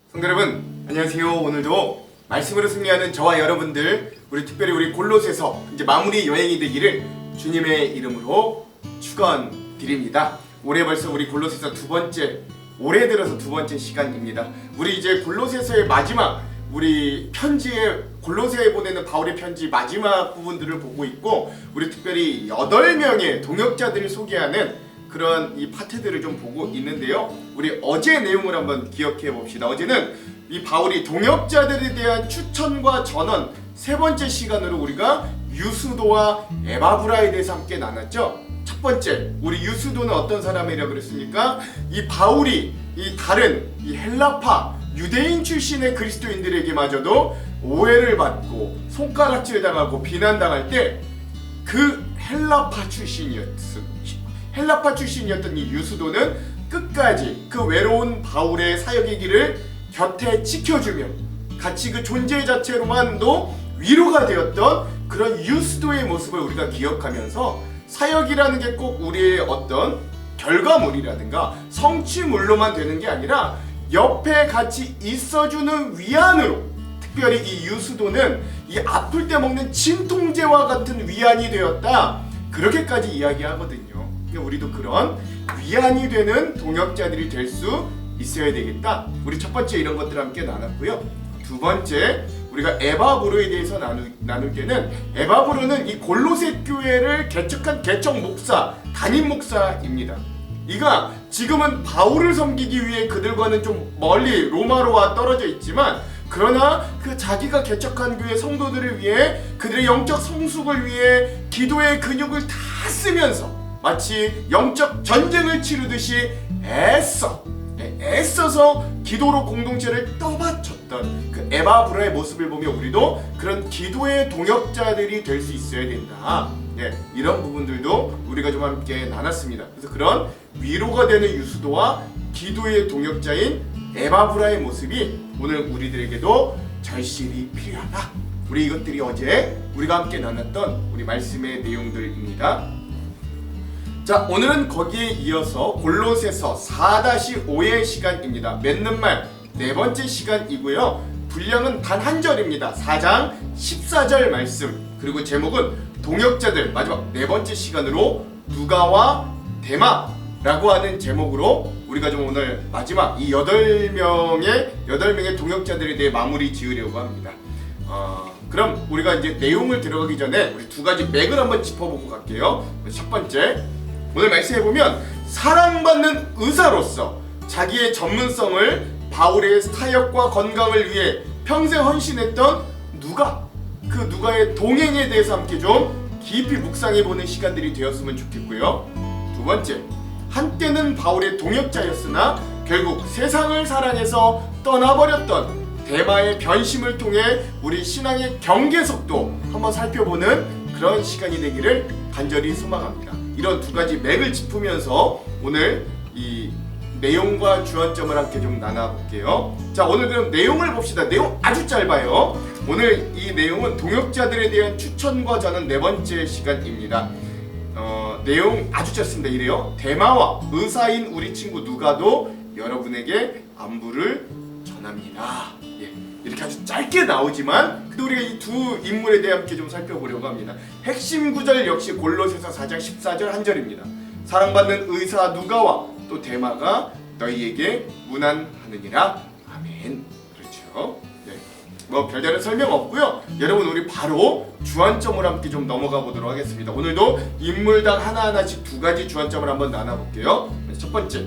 성도 여러분, 안녕하세요. 오늘도 말씀으로 승리하는 저와 여러분들, 특별히 우리 골로새서 이제 마무리 여행이 되기를 주님의 이름으로 축원드립니다. 올해 벌써 우리 골로새서 올해 들어서 두 번째 시간입니다. 우리 이제 골로새서의 마지막, 우리 편지에 골로새에 보내는 바울의 편지 마지막 부분들을 보고 있고, 우리 특별히 8명의 동역자들을 소개하는 그런 이 파트들을 좀 보고 있는데요. 우리 어제 내용을 한번 기억해 봅시다. 어제는 이 바울이 동역자들에 대한 추천과 전원, 세 번째 시간으로 우리가 유수도와 에바브라에 대해서 함께 나눴죠. 첫 번째, 우리 유수도는 어떤 사람이라고 그랬습니까? 이 바울이 이 다른 이 헬라파 유대인 출신의 그리스도인들에게마저도 오해를 받고 손가락질 당하고 비난당할 때 그 헬라파 출신이었던 이 유수도는 끝까지 그 외로운 바울의 사역의 길을 곁에 지켜주며 같이 그 존재 자체로만도 위로가 되었던 그런 유수도의 모습을 우리가 기억하면서, 사역이라는 게 꼭 우리의 어떤 결과물이라든가 성취물로만 되는 게 아니라 옆에 같이 있어주는 위안으로, 특별히 이 유수도는 이 아플 때 먹는 진통제와 같은 위안이 되었다, 그렇게까지 이야기하거든요. 우리도 그런 위안이 되는 동역자들이 될 수 있어야 되겠다. 우리 첫 번째 이런 것들 함께 나눴고요. 두 번째, 우리가 에바브로에 대해서 나눌 때는, 에바브로는 이 골로새 교회를 개척한 개척 목사, 담임 목사입니다. 이가 지금은 바울을 섬기기 위해 그들과는 좀 멀리 로마로와 떨어져 있지만, 그러나 그 자기가 개척한 교회 성도들을 위해, 그들의 영적 성숙을 위해 기도의 근육을 다 쓰면서 마치 영적 전쟁을 치르듯이 애써서 기도로 공동체를 떠받쳤던 그 에바브라의 모습을 보며 우리도 그런 기도의 동역자들이 될 수 있어야 된다. 이런 부분들도 우리가 좀 함께 나눴습니다. 그래서 그런 위로가 되는 유수도와 기도의 동역자인 에바브라의 모습이 오늘 우리들에게도 절실히 필요하다. 우리 이것들이 어제 우리가 함께 나눴던 우리 말씀의 내용들입니다. 자, 오늘은 거기에 이어서 골로새서 4-5의 시간입니다. 맺는 말 네 번째 시간이고요. 분량은 단 한 절입니다. 4장 14절 말씀, 그리고 제목은 동역자들, 마지막 네 번째 시간으로 누가와 데마라고 하는 제목으로 우리가 좀 오늘 마지막 이 8명의 동역자들에 대해 마무리 지으려고 합니다. 그럼 우리가 이제 내용을 들어가기 전에 우리 두 가지 맥을 한번 짚어보고 갈게요. 첫 번째, 오늘 말씀해 보면 사랑받는 의사로서 자기의 전문성을 바울의 사역과 건강을 위해 평생 헌신했던 그 누가의 동행에 대해서 함께 좀 깊이 묵상해 보는 시간들이 되었으면 좋겠고요. 두 번째, 한때는 바울의 동역자였으나 결국 세상을 사랑해서 떠나버렸던 데마의 변심을 통해 우리 신앙의 경계석도 한번 살펴보는 그런 시간이 되기를 간절히 소망합니다. 이런 두 가지 맥을 짚으면서 오늘 이 내용과 주안점을 함께 좀 나눠볼게요. 자, 오늘 그럼 내용을 봅시다. 내용 아주 짧아요. 오늘 이 내용은 동역자들에 대한 추천과 전원 네 번째 시간입니다. 내용 아주 짧습니다. 이래요. 데마와 의사인 우리 친구 누가도 여러분에게 안부를 전합니다. 이렇게 아주 짧게 나오지만 그래도 우리가 이 두 인물에 대해 함께 좀 살펴보려고 합니다. 핵심 구절 역시 골로새서 4장 14절 한 절입니다. 사랑받는 의사 누가와 또 데마가 너희에게 문안하느니라. 아멘. 그렇죠. 뭐 별다른 설명 없고요. 여러분, 우리 바로 주안점을 함께 좀 넘어가 보도록 하겠습니다. 오늘도 인물당 하나하나씩 두 가지 주안점을 한번 나눠볼게요. 첫 번째,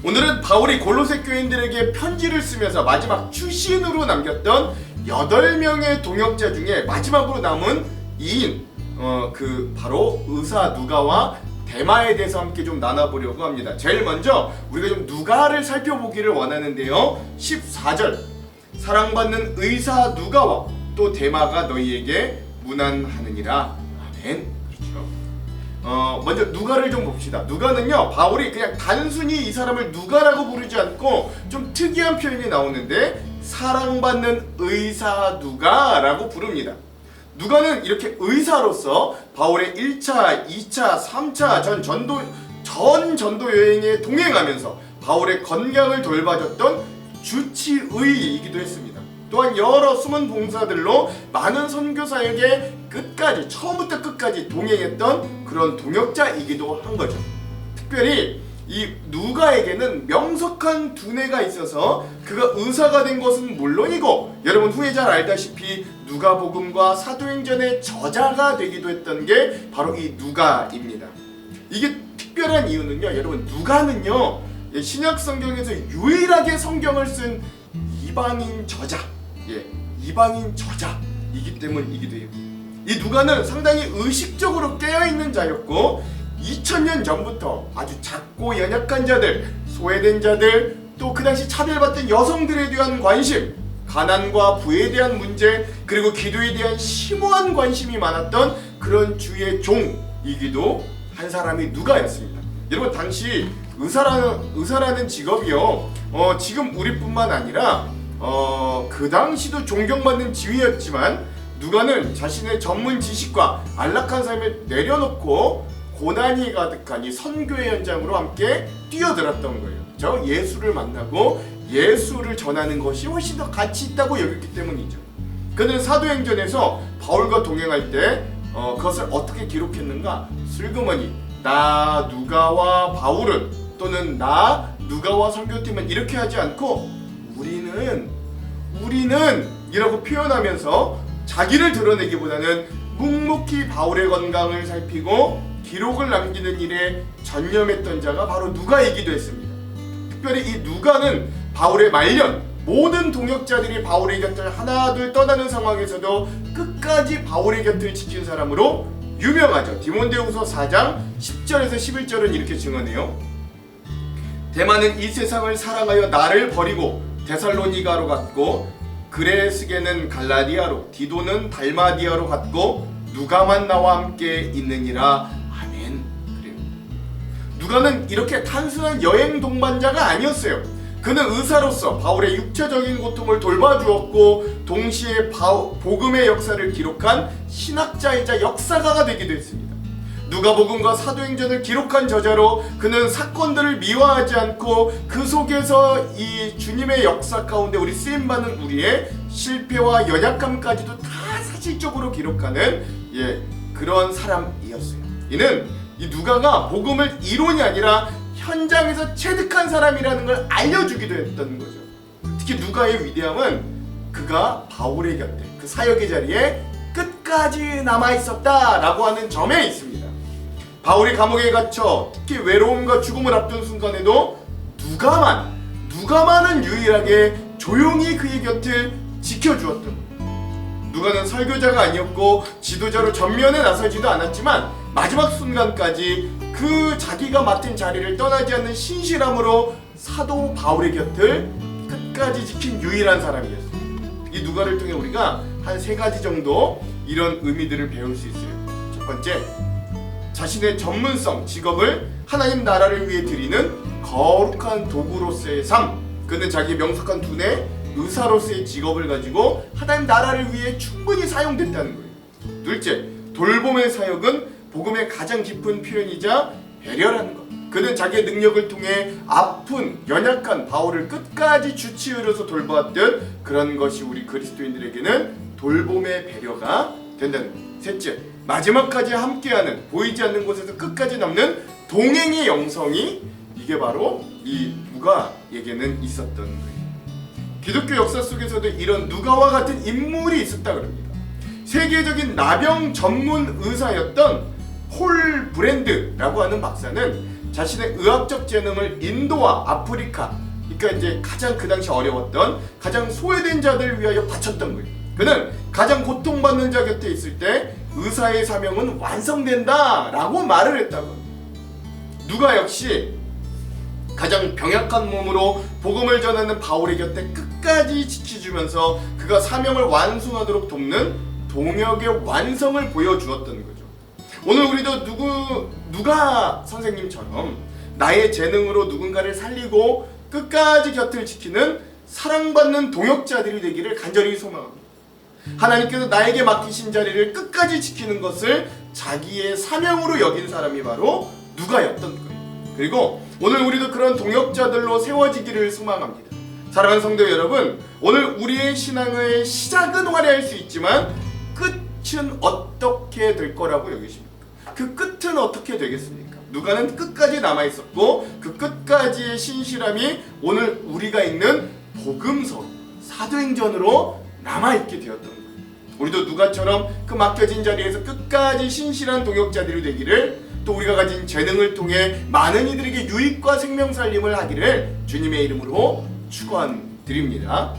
오늘은 바울이 골로새 교인들에게 편지를 쓰면서 마지막 추신으로 남겼던 8명의 동역자 중에 마지막으로 남은 2인, 바로 의사 누가와 데마에 대해서 함께 좀 나눠보려고 합니다. 제일 먼저 우리가 좀 누가를 살펴보기를 원하는데요. 14절, 사랑받는 의사 누가와 또 데마가 너희에게 문안하느니라. 아멘. 그렇죠. 먼저 누가를 좀 봅시다. 누가는요, 바울이 그냥 단순히 이 사람을 누가라고 부르지 않고 좀 특이한 표현이 나오는데, 사랑받는 의사 누가라고 부릅니다. 누가는 이렇게 의사로서 바울의 1차, 2차, 3차 전 전도 여행에 동행하면서 바울의 건강을 돌봐줬던 주치의이기도 했습니다. 또한 여러 숨은 봉사들로 많은 선교 사역에 끝까지 처음부터 끝까지 동행했던 그런 동역자이기도 한 거죠. 특별히 이 누가에게는 명석한 두뇌가 있어서 그가 의사가 된 것은 물론이고, 여러분 후에 잘 알다시피 누가복음과 사도행전의 저자가 되기도 했던 게 바로 이 누가입니다. 이게 특별한 이유는요, 여러분 누가는요 신약 성경에서 유일하게 성경을 쓴 이방인 저자, 이방인 저자이기 때문이기도 해요. 이 누가는 상당히 의식적으로 깨어있는 자였고 2000년 전부터 아주 작고 연약한 자들, 소외된 자들, 또 그 당시 차별받던 여성들에 대한 관심, 가난과 부에 대한 문제, 그리고 기도에 대한 심오한 관심이 많았던 그런 주의 종이기도 한 사람이 누가였습니다. 여러분 당시 의사라는 직업이요, 지금 우리뿐만 아니라 그 당시도 존경받는 지위였지만 누가는 자신의 전문 지식과 안락한 삶을 내려놓고 고난이 가득한 이 선교의 현장으로 함께 뛰어들었던 거예요. 저 예수를 만나고 예수를 전하는 것이 훨씬 더 가치 있다고 여겼기 때문이죠. 그는 사도행전에서 바울과 동행할 때 그것을 어떻게 기록했는가? 슬그머니 나 누가와 바울은, 또는 나 누가와 선교팀은 이렇게 하지 않고 우리는 이라고 표현하면서 자기를 드러내기보다는 묵묵히 바울의 건강을 살피고 기록을 남기는 일에 전념했던 자가 바로 누가이기도 했습니다. 특별히 이 누가는 바울의 말년, 모든 동역자들이 바울의 곁을 하나둘 떠나는 상황에서도 끝까지 바울의 곁을 지킨 사람으로 유명하죠. 디모데후서 4장 10절에서 11절은 이렇게 증언해요. 데마는 이 세상을 사랑하여 나를 버리고 데살로니가로 갔고, 그레스게는 갈라디아로, 디도는 달마디아로 갔고, 누가만 나와 함께 있느니라. 아멘. 그래요. 누가는 이렇게 단순한 여행 동반자가 아니었어요. 그는 의사로서 바울의 육체적인 고통을 돌봐주었고, 동시에 복음의 역사를 기록한 신학자이자 역사가가 되기도 했습니다. 누가복음과 사도행전을 기록한 저자로 그는 사건들을 미화하지 않고 그 속에서 이 주님의 역사 가운데 우리 쓰임받는 우리의 실패와 연약함까지도 다 사실적으로 기록하는 그런 사람이었어요. 이는 이 누가가 복음을 이론이 아니라 현장에서 체득한 사람이라는 걸 알려주기도 했던 거죠. 특히 누가의 위대함은 그가 바울의 곁에, 그 사역의 자리에 끝까지 남아있었다라고 하는 점에 있습니다. 바울이 감옥에 갇혀 특히 외로움과 죽음을 앞둔 순간에도 누가만은 유일하게 조용히 그의 곁을 지켜주었던 거예요. 누가는 설교자가 아니었고 지도자로 전면에 나서지도 않았지만 마지막 순간까지 그 자기가 맡은 자리를 떠나지 않는 신실함으로 사도 바울의 곁을 끝까지 지킨 유일한 사람이었어요. 이 누가를 통해 우리가 한 3가지 정도 이런 의미들을 배울 수 있어요. 첫 번째, 자신의 전문성, 직업을 하나님 나라를 위해 드리는 거룩한 도구로서의 삶. 그는 자기의 명석한 두뇌, 의사로서의 직업을 가지고 하나님 나라를 위해 충분히 사용됐다는 거예요. 둘째, 돌봄의 사역은 복음의 가장 깊은 표현이자 배려라는 것. 그는 자기의 능력을 통해 아픈, 연약한 바울을 끝까지 주치의로서 돌보았듯 그런 것이 우리 그리스도인들에게는 돌봄의 배려가 된다는 거예요. 셋째, 마지막까지 함께하는, 보이지 않는 곳에서 끝까지 남는 동행의 영성이, 이게 바로 이 누가에게는 있었던 거예요. 기독교 역사 속에서도 이런 누가와 같은 인물이 있었다 그럽니다. 세계적인 나병 전문 의사였던 폴 브랜드라고 하는 박사는 자신의 의학적 재능을 인도와 아프리카, 그러니까 이제 가장 그 당시 어려웠던 가장 소외된 자들을 위하여 바쳤던 거예요. 그는 가장 고통받는 자 곁에 있을 때 의사의 사명은 완성된다 라고 말을 했다고 합니다. 누가 역시 가장 병약한 몸으로 복음을 전하는 바울의 곁에 끝까지 지켜주면서 그가 사명을 완수하도록 돕는 동역의 완성을 보여주었던 거죠. 오늘 우리도 누가 선생님처럼 나의 재능으로 누군가를 살리고 끝까지 곁을 지키는 사랑받는 동역자들이 되기를 간절히 소망합니다. 하나님께서 나에게 맡기신 자리를 끝까지 지키는 것을 자기의 사명으로 여긴 사람이 바로 누가였던 거예요. 그리고 오늘 우리도 그런 동역자들로 세워지기를 소망합니다. 사랑하는 성도 여러분, 오늘 우리의 신앙의 시작은 화려할 수 있지만 끝은 어떻게 될 거라고 여기십니까? 그 끝은 어떻게 되겠습니까? 누가는 끝까지 남아있었고 그 끝까지의 신실함이 오늘 우리가 읽는 복음서, 사도행전으로 남아있게 되었던 거예요. 우리도 누가처럼 그 맡겨진 자리에서 끝까지 신실한 동역자들이 되기를, 또 우리가 가진 재능을 통해 많은 이들에게 유익과 생명 살림을 하기를 주님의 이름으로 축원드립니다.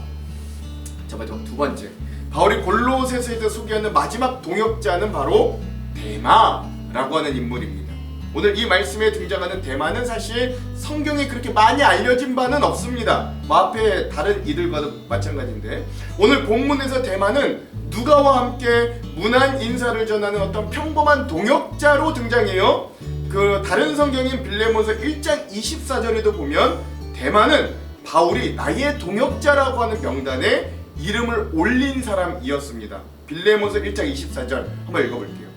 자, 마지막 두 번째, 바울이 골로새서에서 소개하는 마지막 동역자는 바로 데마라고 하는 인물입니다. 오늘 이 말씀에 등장하는 데마는 사실 성경에 그렇게 많이 알려진 바는 없습니다. 앞에 다른 이들과도 마찬가지인데, 오늘 본문에서 데마는 누가와 함께 문안 인사를 전하는 어떤 평범한 동역자로 등장해요. 그 다른 성경인 빌레몬서 1장 24절에도 보면 데마는 바울이 나의 동역자라고 하는 명단에 이름을 올린 사람이었습니다. 빌레몬서 1장 24절 한번 읽어볼게요.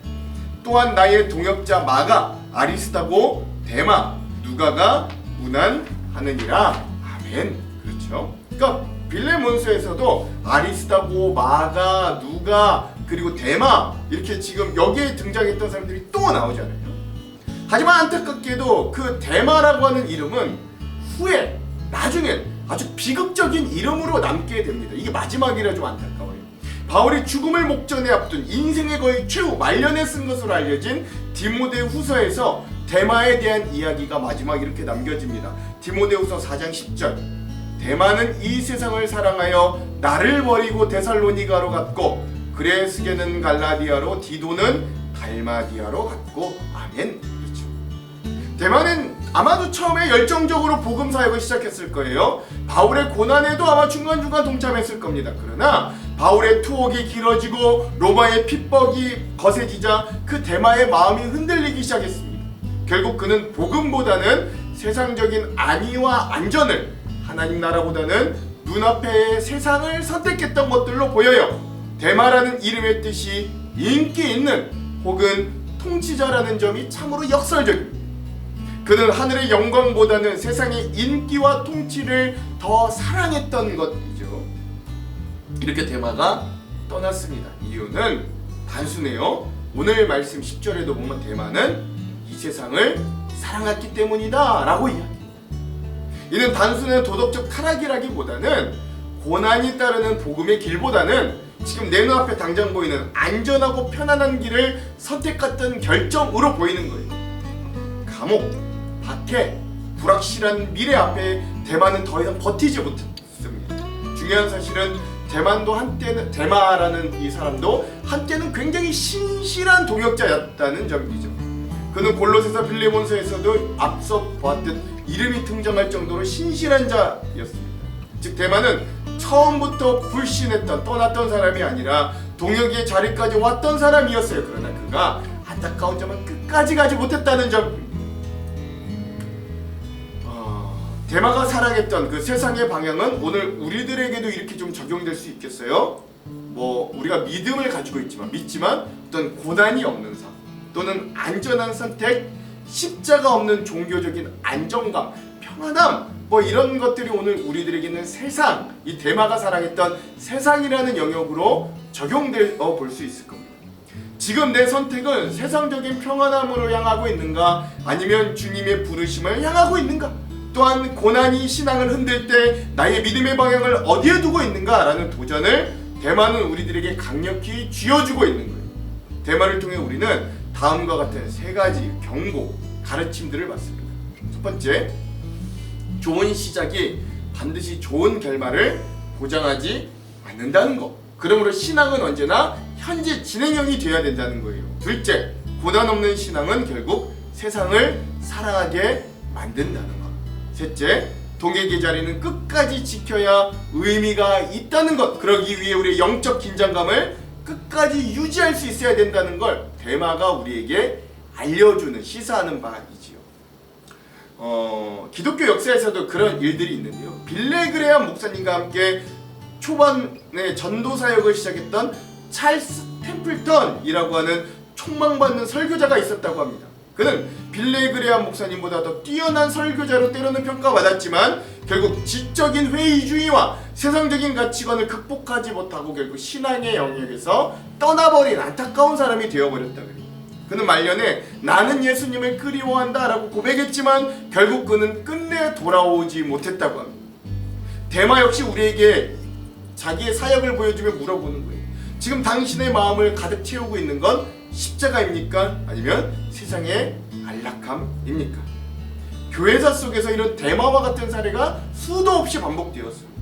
또한 나의 동역자 마가, 아리스타고, 데마, 누가가 문안하느니라. 아멘. 그렇죠. 그러니까 빌레몬서에서도 아리스타고, 마가, 누가, 그리고 데마, 이렇게 지금 여기에 등장했던 사람들이 또 나오잖아요. 하지만 안타깝게도 그 데마라고 하는 이름은 후에, 나중에 아주 비극적인 이름으로 남게 됩니다. 이게 마지막이라 좀 안타까워요. 바울이 죽음을 목전에 앞둔 인생의 거의 최후 말년에 쓴 것으로 알려진 디모데후서에서 데마에 대한 이야기가 마지막 이렇게 남겨집니다. 디모데후서 4장 10절. 데마는 이 세상을 사랑하여 나를 버리고 데살로니가로 갔고, 그레스게는 갈라디아로, 디도는 달마디아로 갔고. 아멘. 그렇죠. 데마는 아마도 처음에 열정적으로 복음 사역을 시작했을 거예요. 바울의 고난에도 아마 중간중간 동참했을 겁니다. 그러나 바울의 투옥이 길어지고 로마의 핍박이 거세지자 그 데마의 마음이 흔들리기 시작했습니다. 결국 그는 복음보다는 세상적인 안위와 안전을, 하나님 나라보다는 눈앞의 세상을 선택했던 것들로 보여요. 데마라는 이름의 뜻이 인기 있는 혹은 통치자라는 점이 참으로 역설적입니다. 그는 하늘의 영광보다는 세상의 인기와 통치를 더 사랑했던 것이죠. 이렇게 데마가 떠났습니다. 이유는 단순해요. 오늘 말씀 10절에도 보면 데마는 이 세상을 사랑했기 때문이다 라고 이야기합니다. 이는 단순한 도덕적 타락이라기보다는 고난이 따르는 복음의 길보다는 지금 내 눈앞에 당장 보이는 안전하고 편안한 길을 선택했던 결정으로 보이는 거예요. 감옥, 박해, 불확실한 미래 앞에 데마는 더 이상 버티지 못했습니다. 중요한 사실은 데마라는 이 사람도 한때는 굉장히 신실한 동역자였다는 점이죠. 그는 골로새서, 빌레몬서에서도 앞서 보았듯 이름이 등장할 정도로 신실한 자였습니다. 즉 데마는 처음부터 불신했던, 떠났던 사람이 아니라 동역의 자리까지 왔던 사람이었어요. 그러나 그가 안타까운 점은 끝까지 가지 못했다는 점. 데마가 사랑했던 그 세상의 방향은 오늘 우리들에게도 이렇게 좀 적용될 수 있겠어요? 우리가 믿음을 가지고 믿지만 어떤 고난이 없는 삶, 또는 안전한 선택, 십자가 없는 종교적인 안정감, 평안함, 이런 것들이 오늘 우리들에게는 세상, 이 데마가 사랑했던 세상이라는 영역으로 적용되어 볼 수 있을 겁니다. 지금 내 선택은 세상적인 평안함으로 향하고 있는가, 아니면 주님의 부르심을 향하고 있는가? 또한 고난이 신앙을 흔들 때 나의 믿음의 방향을 어디에 두고 있는가라는 도전을 데마는 우리들에게 강력히 쥐어주고 있는 거예요. 데마를 통해 우리는 다음과 같은 세 가지 경고, 가르침들을 받습니다. 첫 번째, 좋은 시작이 반드시 좋은 결말을 보장하지 않는다는 것. 그러므로 신앙은 언제나 현재 진행형이 되어야 된다는 거예요. 둘째, 고난 없는 신앙은 결국 세상을 사랑하게 만든다는 것. 셋째, 동역의 자리는 끝까지 지켜야 의미가 있다는 것. 그러기 위해 우리의 영적 긴장감을 끝까지 유지할 수 있어야 된다는 걸 데마가 우리에게 알려주는, 시사하는 바이지요. 기독교 역사에서도 그런 일들이 있는데요. 빌레그레암 목사님과 함께 초반에 전도 사역을 시작했던 찰스 템플턴이라고 하는 촉망받는 설교자가 있었다고 합니다. 그는 빌레그레암 목사님보다 더 뛰어난 설교자로 때로는 평가받았지만 결국 지적인 회의주의와 세상적인 가치관을 극복하지 못하고 결국 신앙의 영역에서 떠나버린 안타까운 사람이 되어버렸다 그래요. 그는 말년에 나는 예수님을 그리워한다 라고 고백했지만 결국 그는 끝내 돌아오지 못했다고 합니다. 데마 역시 우리에게 자기의 사역을 보여주며 물어보는 거예요. 지금 당신의 마음을 가득 채우고 있는 건 십자가입니까? 아니면 세상의 안락함입니까? 교회사 속에서 이런 데마와 같은 사례가 수도 없이 반복되었습니다.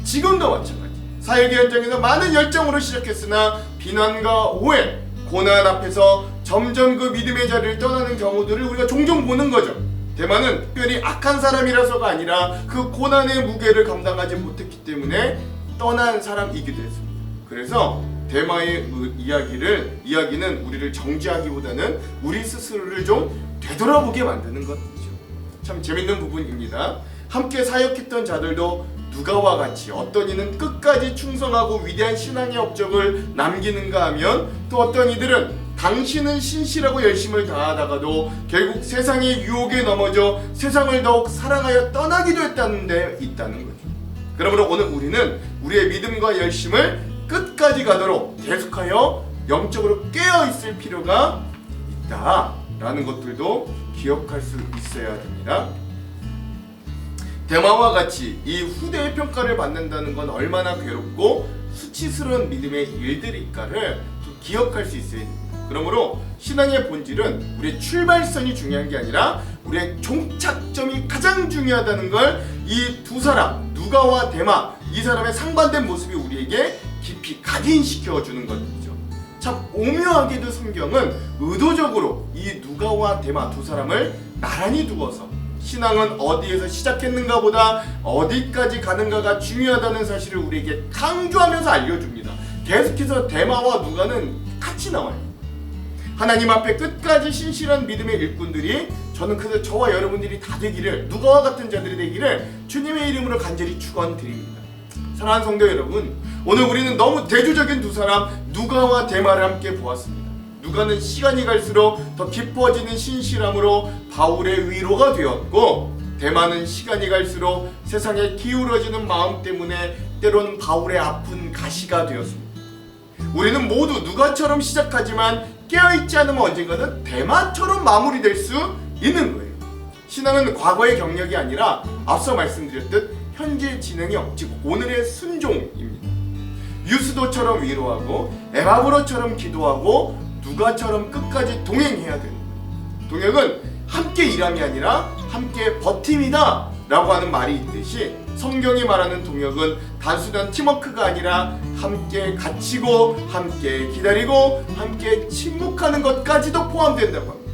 지금도 마찬가지. 사역의 현장에서 많은 열정으로 시작했으나 비난과 오해, 고난 앞에서 점점 그 믿음의 자리를 떠나는 경우들을 우리가 종종 보는 거죠. 데마는 특별히 악한 사람이라서가 아니라 그 고난의 무게를 감당하지 못했기 때문에 떠난 사람이기도 했습니다. 그래서 데마의 이야기는 우리를 정죄하기보다는 우리 스스로를 좀 되돌아보게 만드는 것이죠. 참 재밌는 부분입니다. 함께 사역했던 자들도 누가와 같이 어떤 이는 끝까지 충성하고 위대한 신앙의 업적을 남기는가 하면 또 어떤 이들은 당신은 신실하고 열심을 다하다가도 결국 세상의 유혹에 넘어져 세상을 더욱 사랑하여 떠나기도 했다는 데 있다는 거죠. 그러므로 오늘 우리는 우리의 믿음과 열심을 끝까지 가도록 계속하여 영적으로 깨어있을 필요가 있다라는 것들도 기억할 수 있어야 됩니다. 데마와 같이 이 후대의 평가를 받는다는 건 얼마나 괴롭고 수치스러운 믿음의 일들일까를 기억할 수 있어야 됩니다. 그러므로 신앙의 본질은 우리의 출발선이 중요한 게 아니라 우리의 종착점이 가장 중요하다는 걸 이 두 사람, 누가와 데마, 이 사람의 상반된 모습이 우리에게 깊이 각인시켜 주는 것이죠. 참 오묘하게도 성경은 의도적으로 이 누가와 데마 두 사람을 나란히 두어서 신앙은 어디에서 시작했는가 보다 어디까지 가는가가 중요하다는 사실을 우리에게 강조하면서 알려줍니다. 계속해서 데마와 누가는 같이 나와요. 하나님 앞에 끝까지 신실한 믿음의 일꾼들이 저는 그래서 저와 여러분들이 다 되기를, 누가와 같은 자들이 되기를 주님의 이름으로 간절히 축원드립니다. 사랑하는 성도 여러분, 오늘 우리는 너무 대조적인 두 사람 누가와 데마를 함께 보았습니다. 누가는 시간이 갈수록 더 깊어지는 신실함으로 바울의 위로가 되었고, 데마는 시간이 갈수록 세상에 기울어지는 마음 때문에 때론 바울의 아픈 가시가 되었습니다. 우리는 모두 누가처럼 시작하지만 깨어있지 않으면 언젠가는 데마처럼 마무리될 수 있는 거예요. 신앙은 과거의 경력이 아니라 앞서 말씀드렸듯 현재 진행의 억지고 오늘의 순종입니다. 유스도처럼 위로하고 에바브로처럼 기도하고 누가처럼 끝까지 동행해야 됩니다. 동행은 함께 일함이 아니라 함께 버팀이다 라고 하는 말이 있듯이 성경이 말하는 동역은 단순한 팀워크가 아니라 함께 갇히고 함께 기다리고 함께 침묵하는 것까지도 포함된다고 합니다.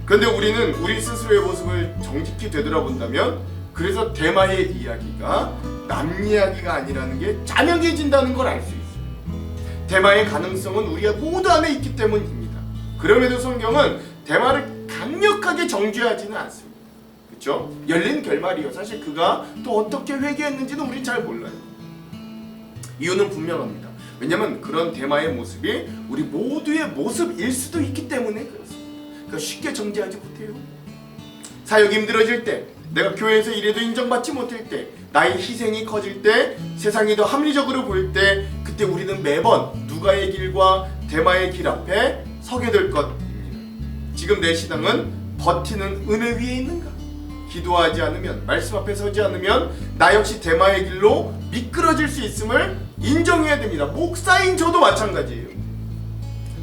그런데 우리는 우리 스스로의 모습을 정직히 되돌아본다면 그래서 데마의 이야기가 남 이야기가 아니라는 게 자명해진다는 걸 알 수 있어요. 데마의 가능성은 우리가 모두 안에 있기 때문입니다. 그럼에도 성경은 데마를 강력하게 정죄하지는 않습니다. 그렇죠? 열린 결말이요. 사실 그가 또 어떻게 회개했는지는 우린 잘 몰라요. 이유는 분명합니다. 왜냐하면 그런 데마의 모습이 우리 모두의 모습일 수도 있기 때문에 그렇습니다. 그러니까 쉽게 정죄하지 못해요. 사역이 힘들어질 때, 내가 교회에서 일해도 인정받지 못할 때, 나의 희생이 커질 때, 세상이 더 합리적으로 보일 때, 그때 우리는 매번 누가의 길과 데마의 길 앞에 서게 될 것입니다. 지금 내 신앙은 버티는 은혜 위에 있는가? 기도하지 않으면, 말씀 앞에 서지 않으면 나 역시 데마의 길로 미끄러질 수 있음을 인정해야 됩니다. 목사인 저도 마찬가지예요.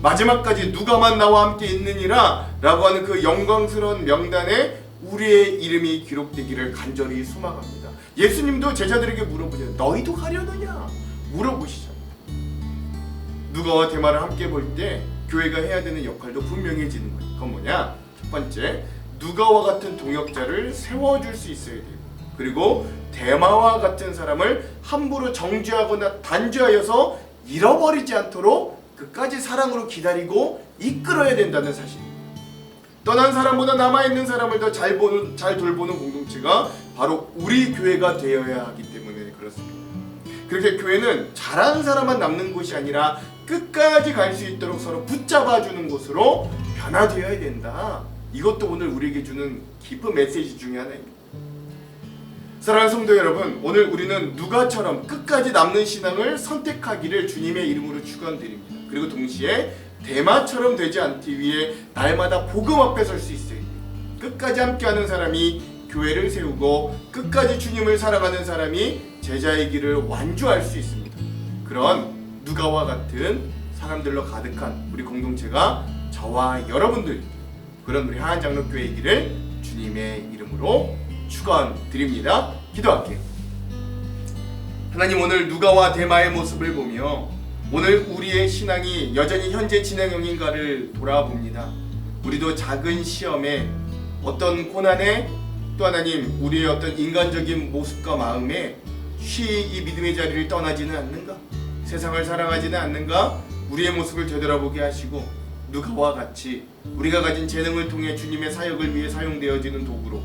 마지막까지 누가만 나와 함께 있느니라 라고 하는 그 영광스러운 명단에 우리의 이름이 기록되기를 간절히 소망합니다. 예수님도 제자들에게 물어보잖아요. 너희도 가려느냐? 물어보시잖아요. 누가와 데마를 함께 볼 때 교회가 해야 되는 역할도 분명해지는 거예요. 그건 뭐냐? 첫 번째, 누가와 같은 동역자를 세워줄 수 있어야 돼요. 그리고 데마와 같은 사람을 함부로 정죄하거나 단죄하여서 잃어버리지 않도록 끝까지 사랑으로 기다리고 이끌어야 된다는 사실입니다. 떠난 사람보다 남아있는 사람을 더 잘 돌보는 공동체가 바로 우리 교회가 되어야 하기 때문에 그렇습니다. 그렇게 교회는 잘하는 사람만 남는 곳이 아니라 끝까지 갈 수 있도록 서로 붙잡아주는 곳으로 변화되어야 된다. 이것도 오늘 우리에게 주는 깊은 메시지 중에 하나입니다. 사랑하는 성도 여러분, 오늘 우리는 누가처럼 끝까지 남는 신앙을 선택하기를 주님의 이름으로 축원드립니다. 그리고 동시에 대마처럼 되지 않기 위해 날마다 복음 앞에 설 수 있어야 돼요. 끝까지 함께하는 사람이 교회를 세우고 끝까지 주님을 사랑하는 사람이 제자의 길을 완주할 수 있습니다. 그런 누가와 같은 사람들로 가득한 우리 공동체가 저와 여러분들, 그런 우리 하안장로교회의 길을 주님의 이름으로 축원드립니다. 기도할게요. 하나님, 오늘 누가와 대마의 모습을 보며 오늘 우리의 신앙이 여전히 현재 진행형인가를 돌아봅니다. 우리도 작은 시험에, 어떤 고난에, 또 하나님 우리의 어떤 인간적인 모습과 마음에 쉬이 이 믿음의 자리를 떠나지는 않는가? 세상을 사랑하지는 않는가? 우리의 모습을 되돌아보게 하시고 누가와 같이 우리가 가진 재능을 통해 주님의 사역을 위해 사용되어지는 도구로,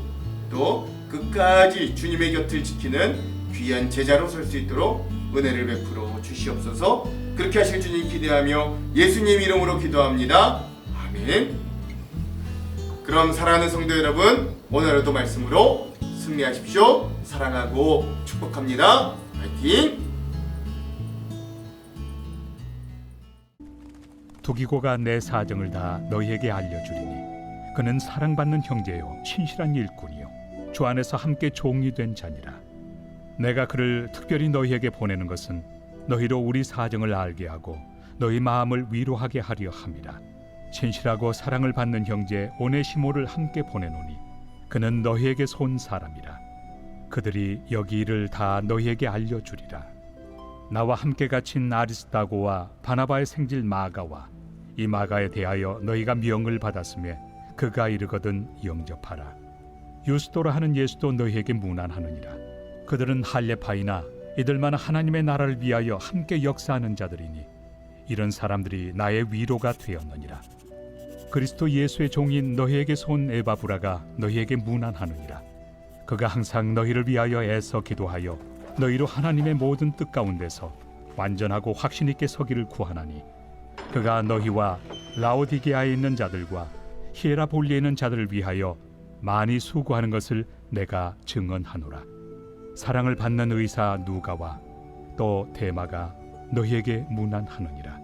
또 끝까지 주님의 곁을 지키는 귀한 제자로 설 수 있도록 은혜를 베풀어 주시옵소서. 그렇게 하실 주님 기대하며 예수님 이름으로 기도합니다. 아멘. 그럼 사랑하는 성도 여러분, 오늘도 말씀으로 승리하십시오. 사랑하고 축복합니다. 파이팅! 두기고가 내 사정을 다 너희에게 알려주리니 그는 사랑받는 형제요 신실한 일꾼이요 주 안에서 함께 종이 된 자니라. 내가 그를 특별히 너희에게 보내는 것은 너희로 우리 사정을 알게 하고 너희 마음을 위로하게 하려 함이라. 신실하고 사랑을 받는 형제 오네시모를 함께 보내노니 그는 너희에게서 온 사람이라. 그들이 여기 일을 다 너희에게 알려주리라. 나와 함께 갇힌 아리스다고와 바나바의 생질 마가와 이 마가에 대하여 너희가 명을 받았으며 그가 이르거든 영접하라. 유스도라 하는 예수도 너희에게 문안하느니라. 그들은 할례파이나 이들만 하나님의 나라를 위하여 함께 역사하는 자들이니 이런 사람들이 나의 위로가 되었느니라. 그리스도 예수의 종인 너희에게서 온 에바브라가 너희에게 문안하느니라. 그가 항상 너희를 위하여 애써 기도하여 너희로 하나님의 모든 뜻 가운데서 완전하고 확신 있게 서기를 구하나니 그가 너희와 라오디게아에 있는 자들과 히에라볼리에 있는 자들을 위하여 많이 수고하는 것을 내가 증언하노라. 사랑을 받는 의사 누가와 또 데마가 너희에게 문안하느니라.